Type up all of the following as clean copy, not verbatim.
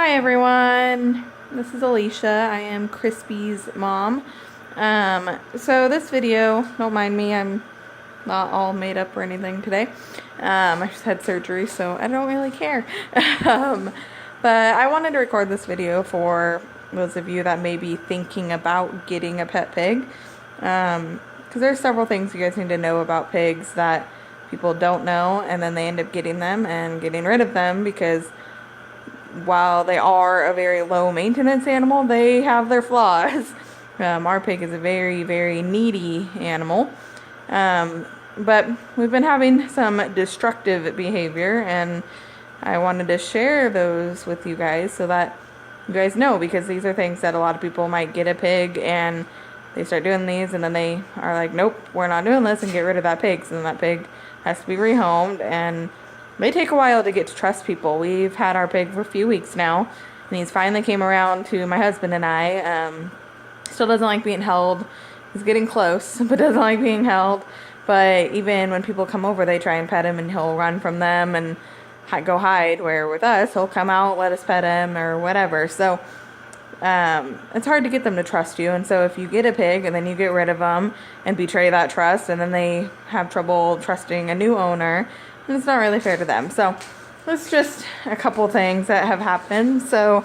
Hi everyone, this is Alicia. I am Crispy's mom. So this video, don't mind me, I'm not all made up or anything today. I just had surgery, so I don't really care. But I wanted to record this video for those of you that may be thinking about getting a pet pig. Because there's several things you guys need to know about pigs that people don't know, and then they end up getting them and getting rid of them because while they are a very low maintenance animal, they have their flaws. Our pig is a very, very needy animal. But we've been having some destructive behavior, and I wanted to share those with you guys so that you guys know, because these are things that a lot of people might get a pig and they start doing these and then they are like, nope, we're not doing this, and get rid of that pig. So then that pig has to be rehomed, and it may take a while to get to trust people. We've had our pig for a few weeks now, and he's finally came around to my husband and I. Still doesn't like being held. He's getting close, but doesn't like being held. But even when people come over, they try and pet him, and he'll run from them and go hide, where with us, he'll come out, let us pet him, or whatever. So it's hard to get them to trust you. And so if you get a pig and then you get rid of them and betray that trust, and then they have trouble trusting a new owner, and it's not really fair to them. So it's just a couple things that have happened. So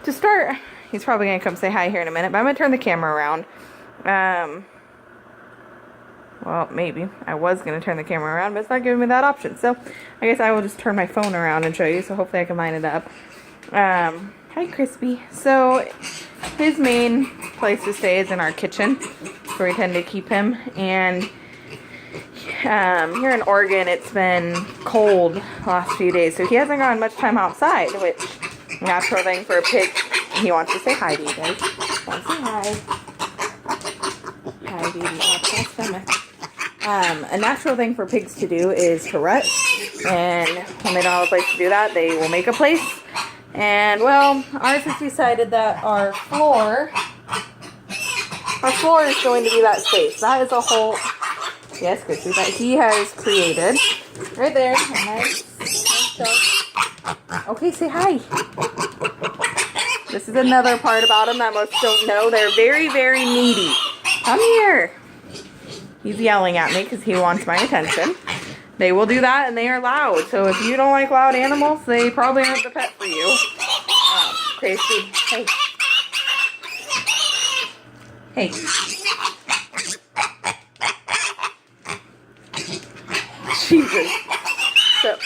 to start, he's probably going to come say hi here in a minute, but I'm going to turn the camera around. Well, maybe. I was going to turn the camera around, but it's not giving me that option. So I guess I will just turn my phone around and show you. So hopefully I can line it up. Hi, Crispy. So his main place to stay is in our kitchen, where we tend to keep him. And here in Oregon, it's been cold the last few days, so he hasn't gotten much time outside, which natural thing for a pig. He wants to say hi to you guys. Want to say hi. Hi, baby. Watch my stomach. A natural thing for pigs to do is to rut, and when they don't have a place to do that, they will make a place. And well, ours has decided that our floor is going to be that space. That is a whole, yes, Chrissy, that he has created. Right there. Nice okay, say hi. This is another part about them that most don't know. They're very, very needy. Come here. He's yelling at me because he wants my attention. They will do that, and they are loud. So if you don't like loud animals, they probably aren't the pet for you. Crazy. Hey. Hey. Jesus. So,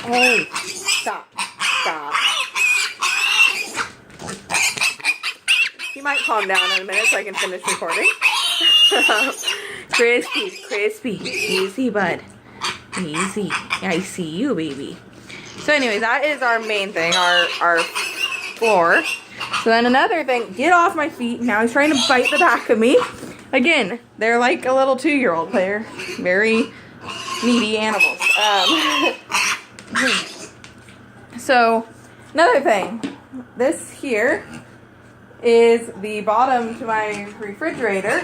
hey. Stop. Stop. He might calm down in a minute so I can finish recording. Crispy. Easy, bud. Easy. I see you, baby. So anyways, that is our main thing, our floor. So then another thing, get off my feet. Now he's trying to bite the back of me. Again, they're like a little 2-year-old. They're very needy animals. So another thing, this here is the bottom to my refrigerator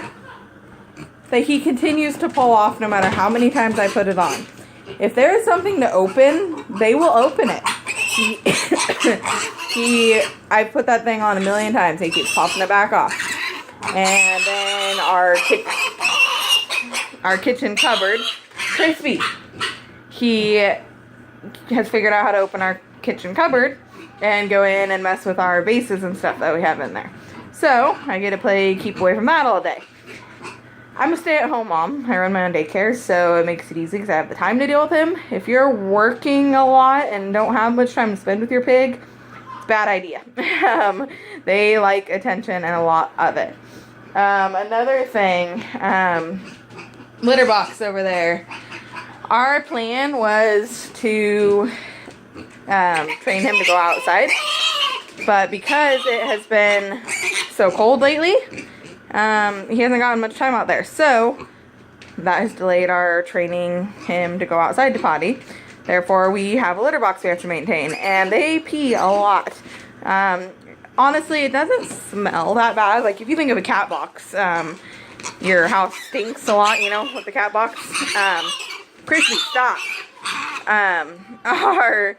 that he continues to pull off no matter how many times I put it on. If there is something to open, they will open it. I put that thing on a million times. He keeps popping it back off. And then our kitchen cupboard, Crispy, he has figured out how to open our kitchen cupboard and go in and mess with our vases and stuff that we have in there. So I get to keep away from that all day. I'm a stay-at-home mom. I run my own daycare, so it makes it easy because I have the time to deal with him. If you're working a lot and don't have much time to spend with your pig, it's a bad idea. They like attention and a lot of it. Another thing, litter box over there. Our plan was to train him to go outside, but because it has been so cold lately, he hasn't gotten much time out there, so that has delayed our training him to go outside to potty. Therefore, we have a litter box we have to maintain, and they pee a lot. Honestly, it doesn't smell that bad. Like, if you think of a cat box, your house stinks a lot, you know, with the cat box. Crispy, stop. Our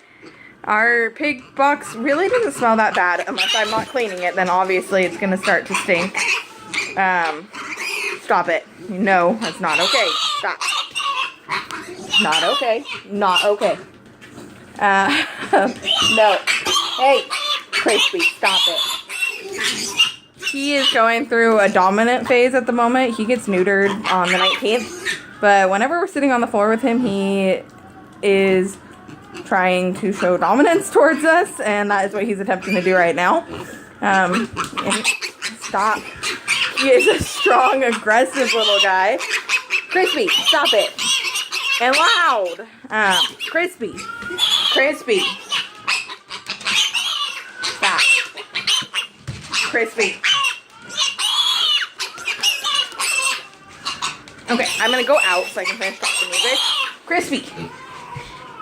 Our pig box really doesn't smell that bad unless I'm not cleaning it. Then obviously it's gonna start to stink. Stop it. No, that's not okay. Stop. Not okay. Not okay. No. Hey, Crispy, stop it. He is going through a dominant phase at the moment. He gets neutered on the 19th. But whenever we're sitting on the floor with him, he is trying to show dominance towards us. And that is what he's attempting to do right now. Stop. He is a strong, aggressive little guy. Crispy, stop it. And loud. Crispy. Crispy. Stop. Crispy. Okay, I'm gonna go out so I can finish talking to you guys. Crispy.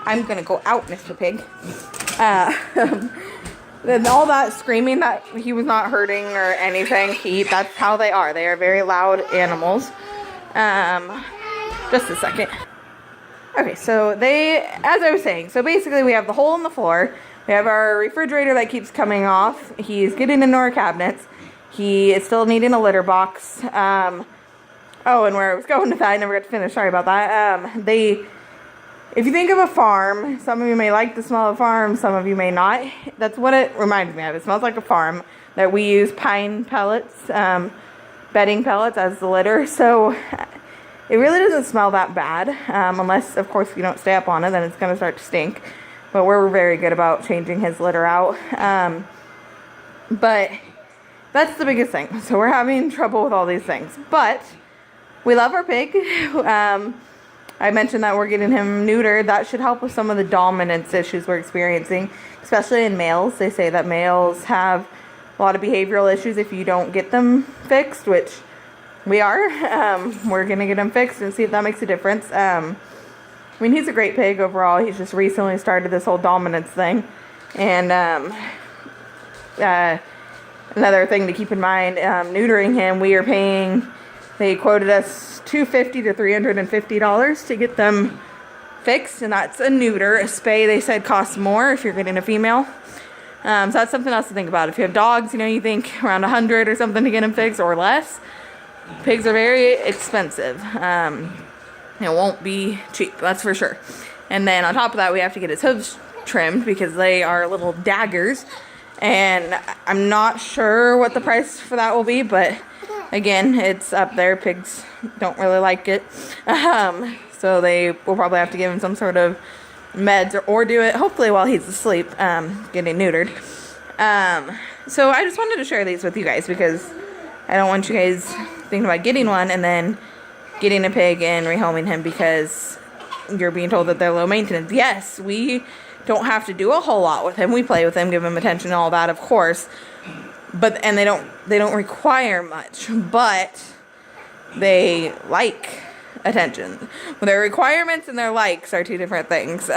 I'm gonna go out, Mr. Pig. Then all that screaming that he was not hurting or anything, that's how they are. They are very loud animals. Just a second. Okay, so as I was saying, so basically we have the hole in the floor. We have our refrigerator that keeps coming off. He's getting into our cabinets. He is still needing a litter box. Oh, and where I was going with that, I never got to finish. Sorry about that. If you think of a farm, some of you may like the smell of a farm, some of you may not. That's what it reminds me of. It smells like a farm that we use pine pellets, bedding pellets as the litter. So it really doesn't smell that bad, unless, of course, if you don't stay up on it, then it's going to start to stink. But we're very good about changing his litter out. But that's the biggest thing. So we're having trouble with all these things. But we love our pig. I mentioned that we're getting him neutered. That should help with some of the dominance issues we're experiencing, especially in males. They say that males have a lot of behavioral issues if you don't get them fixed, which we are. We're going to get him fixed and see if that makes a difference. I mean, he's a great pig overall. He's just recently started this whole dominance thing. And another thing to keep in mind, neutering him, we are paying, they quoted us $250 to $350 to get them fixed, and that's a neuter. A spay, they said, costs more if you're getting a female. So that's something else to think about. If you have dogs, you think around $100 or something to get them fixed or less. Pigs are very expensive. It won't be cheap, that's for sure. And then on top of that, we have to get his hooves trimmed because they are little daggers. And I'm not sure what the price for that will be, but again, it's up there. Pigs don't really like it. So they will probably have to give him some sort of meds or do it, hopefully, while he's asleep, getting neutered. So I just wanted to share these with you guys because I don't want you guys thinking about getting one and then getting a pig and rehoming him because you're being told that they're low maintenance. Yes, we don't have to do a whole lot with him. We play with him, give him attention and all that, of course. And they don't require much, but they like attention. Well, their requirements and their likes are two different things.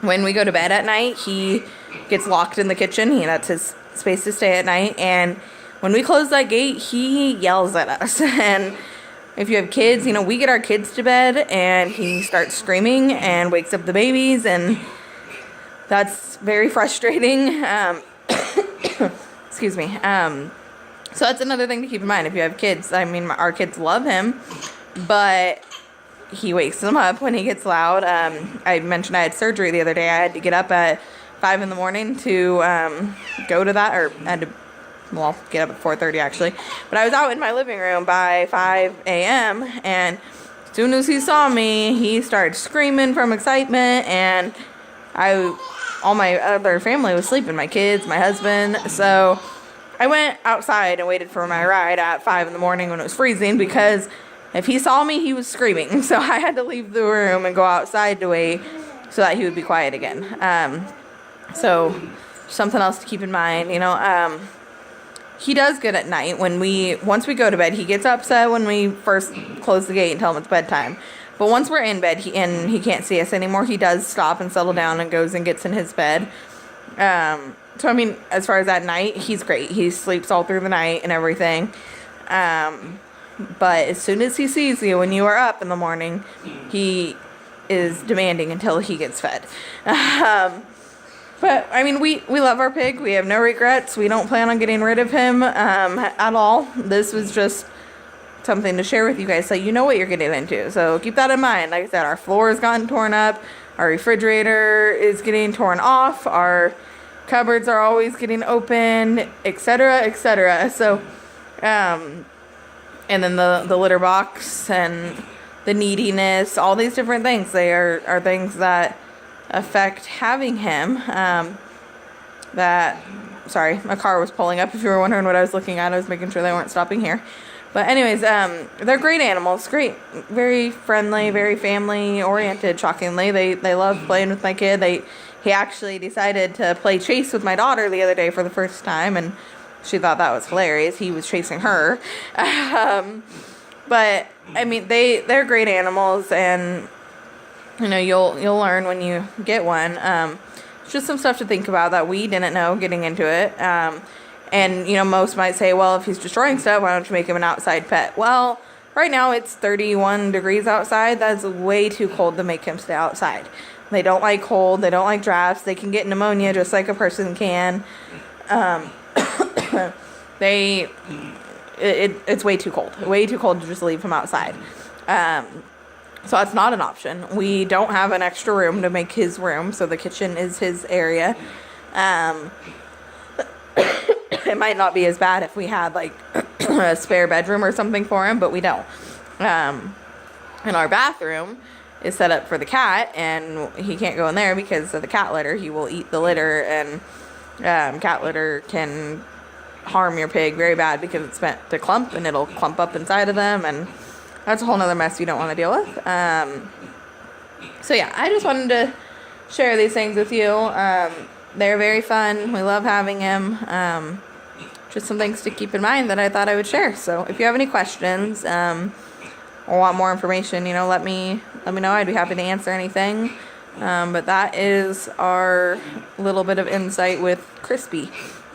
When we go to bed at night, he gets locked in the kitchen. That's his space to stay at night. And when we close that gate, he yells at us. And if you have kids, we get our kids to bed and he starts screaming and wakes up the babies, and that's very frustrating. Excuse me. So that's another thing to keep in mind if you have kids. I mean, our kids love him, but he wakes them up when he gets loud. I mentioned I had surgery the other day. I had to get up at 5 in the morning to go to that, or I had to, get up at 4:30 actually. But I was out in my living room by 5 a.m. and as soon as he saw me, he started screaming from excitement, and all my other family was sleeping, my kids, my husband. So I went outside and waited for my ride at 5 in the morning when it was freezing, because if he saw me, he was screaming. So I had to leave the room and go outside to wait so that he would be quiet again. So something else to keep in mind, he does good at night. Once we go to bed, he gets upset when we first close the gate and tell him it's bedtime. But once we're in bed and he can't see us anymore, he does stop and settle down and goes and gets in his bed. So, I mean, as far as at night, he's great. He sleeps all through the night and everything. But as soon as he sees you when you are up in the morning, he is demanding until he gets fed. But, I mean, we love our pig. We have no regrets. We don't plan on getting rid of him at all. This was just something to share with you guys so you know what you're getting into. So keep that in mind. Like I said, our floor has gotten torn up. Our refrigerator is getting torn off. Our cupboards are always getting open, etc., etc. So, and then the litter box and the neediness, all these different things. They are things that affect having him. Sorry, my car was pulling up. If you were wondering what I was looking at, I was making sure they weren't stopping here. But anyways, they're great animals. Great, very friendly, very family oriented. Shockingly, they love playing with my kid. He actually decided to play chase with my daughter the other day for the first time, and she thought that was hilarious. He was chasing her. But I mean, they're great animals, and you know, you'll learn when you get one. It's just some stuff to think about that we didn't know getting into it. And you know, most might say, well, if he's destroying stuff, why don't you make him an outside pet? Well, right now it's 31 degrees outside. That's way too cold to make him stay outside. They don't like cold. They don't like drafts. They can get pneumonia just like a person can. It's way too cold. Way too cold to just leave him outside. So that's not an option. We don't have an extra room to make his room, so the kitchen is his area. It might not be as bad if we had like a spare bedroom or something for him, but we don't. And our bathroom is set up for the cat, and he can't go in there because of the cat litter. He will eat the litter, and cat litter can harm your pig very bad because it's meant to clump, and it'll clump up inside of them, and that's a whole nother mess you don't want to deal with. So yeah, I just wanted to share these things with you. They're very fun. We love having him. Just some things to keep in mind that I thought I would share. So if you have any questions or want more information, you know, let me know. I'd be happy to answer anything. But that is our little bit of insight with Crispy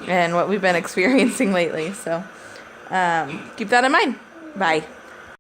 and what we've been experiencing lately. So keep that in mind. Bye.